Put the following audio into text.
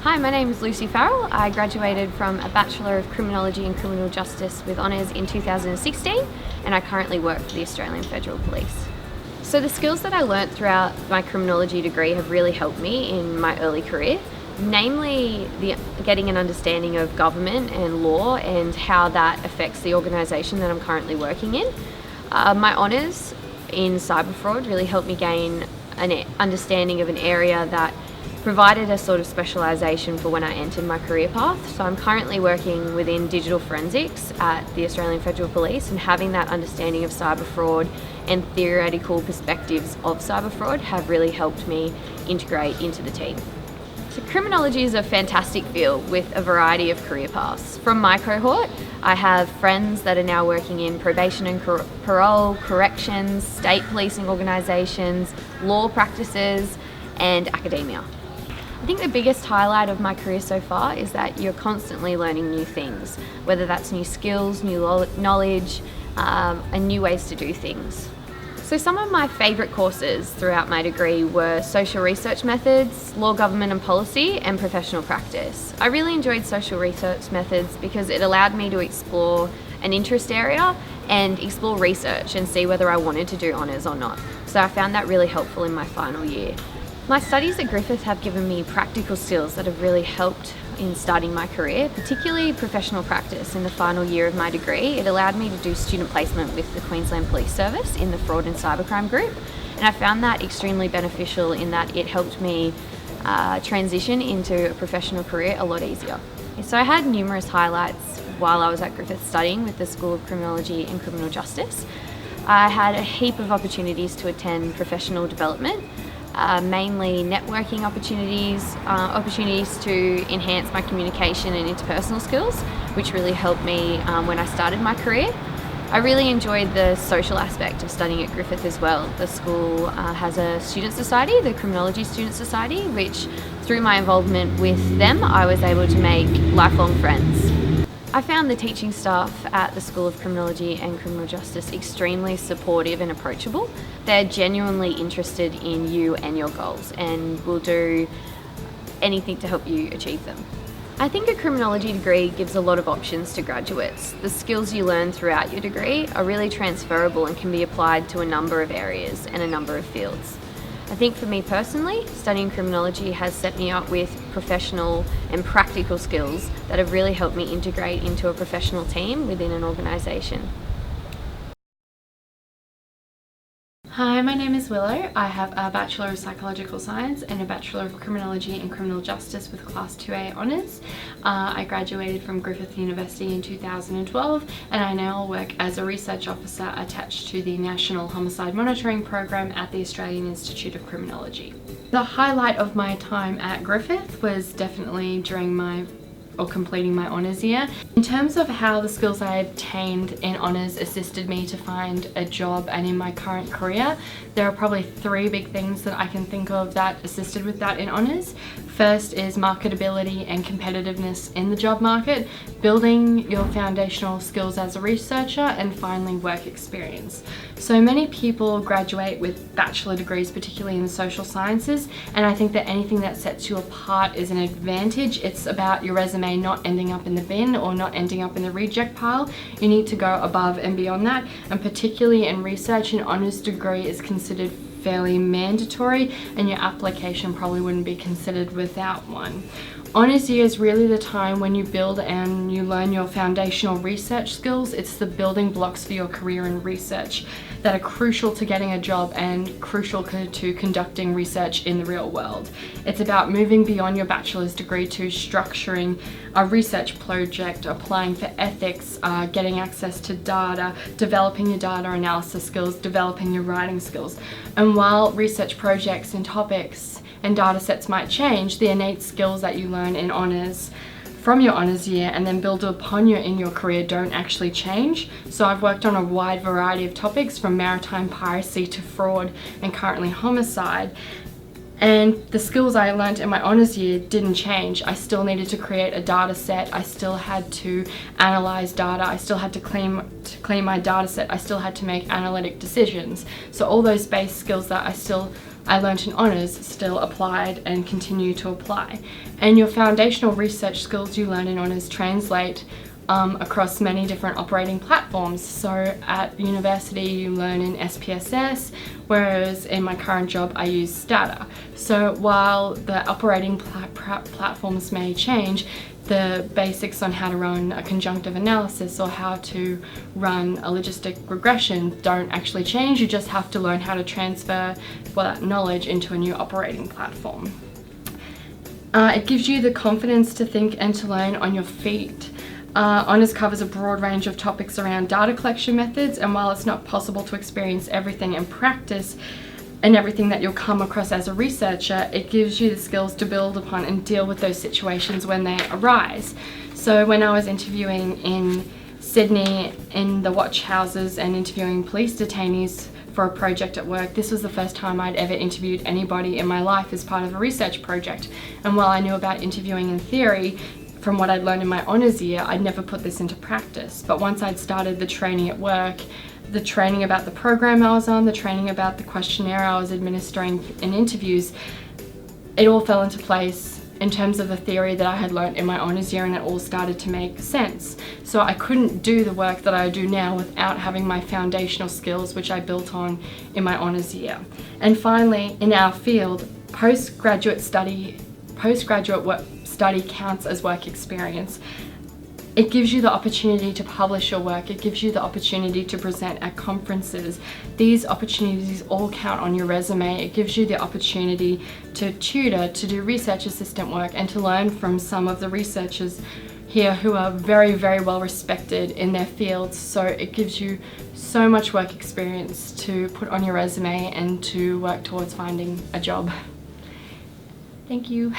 Hi, my name is Lucy Farrell. I graduated from a Bachelor of Criminology and Criminal Justice with honours in 2016, and I currently work for the Australian Federal Police. So the skills that I learnt throughout my criminology degree have really helped me in my early career, namely getting an understanding of government and law and how that affects the organisation that I'm currently working in. My honours in cyber fraud really helped me gain an understanding of an area that provided a sort of specialisation for when I entered my career path. So I'm currently working within digital forensics at the Australian Federal Police, and having that understanding of cyber fraud and theoretical perspectives of cyber fraud have really helped me integrate into the team. So criminology is a fantastic field with a variety of career paths. From my cohort, I have friends that are now working in probation and parole, corrections, state policing organisations, law practices, and academia. I think the biggest highlight of my career so far is that you're constantly learning new things, whether that's new skills, new knowledge, and new ways to do things. So some of my favourite courses throughout my degree were social research methods, law, government and policy, and professional practice. I really enjoyed social research methods because it allowed me to explore an interest area and explore research and see whether I wanted to do honours or not. So I found that really helpful in my final year. My studies at Griffith have given me practical skills that have really helped in starting my career, particularly professional practice in the final year of my degree. It allowed me to do student placement with the Queensland Police Service in the Fraud and Cybercrime group, and I found that extremely beneficial in that it helped me transition into a professional career a lot easier. So I had numerous highlights while I was at Griffith studying with the School of Criminology and Criminal Justice. I had a heap of opportunities to attend professional development, mainly networking opportunities, opportunities to enhance my communication and interpersonal skills, which really helped me when I started my career. I really enjoyed the social aspect of studying at Griffith as well. The school has a student society, the Criminology Student Society, which through my involvement with them, I was able to make lifelong friends. I found the teaching staff at the School of Criminology and Criminal Justice extremely supportive and approachable. They're genuinely interested in you and your goals and will do anything to help you achieve them. I think a criminology degree gives a lot of options to graduates. The skills you learn throughout your degree are really transferable and can be applied to a number of areas and a number of fields. I think for me personally, studying criminology has set me up with professional and practical skills that have really helped me integrate into a professional team within an organisation. Hi, my name is Willow. I have a Bachelor of Psychological Science and a Bachelor of Criminology and Criminal Justice with Class 2A honours. I graduated from Griffith University in 2012, and I now work as a research officer attached to the National Homicide Monitoring Program at the Australian Institute of Criminology. The highlight of my time at Griffith was definitely during completing my honours year. In terms of how the skills I obtained in honours assisted me to find a job and in my current career, there are probably three big things that I can think of that assisted with that in honours. First is marketability and competitiveness in the job market, building your foundational skills as a researcher, and finally work experience. So many people graduate with bachelor degrees, particularly in the social sciences, and I think that anything that sets you apart is an advantage. It's about your resume not ending up in the bin or not ending up in the reject pile. You need to go above and beyond that, and particularly in research, an honours degree is considered fairly mandatory, and your application probably wouldn't be considered without one. Honours year is really the time when you build and you learn your foundational research skills. It's the building blocks for your career in research that are crucial to getting a job and crucial to conducting research in the real world. It's about moving beyond your bachelor's degree to structuring a research project, applying for ethics, getting access to data, developing your data analysis skills, developing your writing skills. And while research projects and topics and data sets might change, the innate skills that you learn in honours from your honours year and then build upon you in your career don't actually change. So I've worked on a wide variety of topics from maritime piracy to fraud and currently homicide. And the skills I learned in my honours year didn't change. I still needed to create a data set. I still had to analyse data. I still had to clean my data set. I still had to make analytic decisions. So all those base skills that I still I learnt in honours still applied and continue to apply. And your foundational research skills you learn in honours translate across many different operating platforms. So at university you learn in SPSS, whereas in my current job I use Stata. So while the operating platforms may change, the basics on how to run a conjunctive analysis or how to run a logistic regression don't actually change. You just have to learn how to transfer that knowledge into a new operating platform. It gives you the confidence to think and to learn on your feet. Honours covers a broad range of topics around data collection methods, and while it's not possible to experience everything in practice and everything that you'll come across as a researcher, it gives you the skills to build upon and deal with those situations when they arise. So when I was interviewing in Sydney in the watch houses and interviewing police detainees for a project at work, this was the first time I'd ever interviewed anybody in my life as part of a research project. And while I knew about interviewing in theory, from what I'd learned in my honours year, I'd never put this into practice. But once I'd started the training at work, the training about the program I was on, the training about the questionnaire I was administering in interviews, it all fell into place in terms of the theory that I had learnt in my honours year, and it all started to make sense. So I couldn't do the work that I do now without having my foundational skills, which I built on in my honours year. And finally, in our field, postgraduate study counts as work experience. It gives you the opportunity to publish your work. It gives you the opportunity to present at conferences. These opportunities all count on your resume. It gives you the opportunity to tutor, to do research assistant work, and to learn from some of the researchers here who are very, very well respected in their fields. So it gives you so much work experience to put on your resume and to work towards finding a job. Thank you.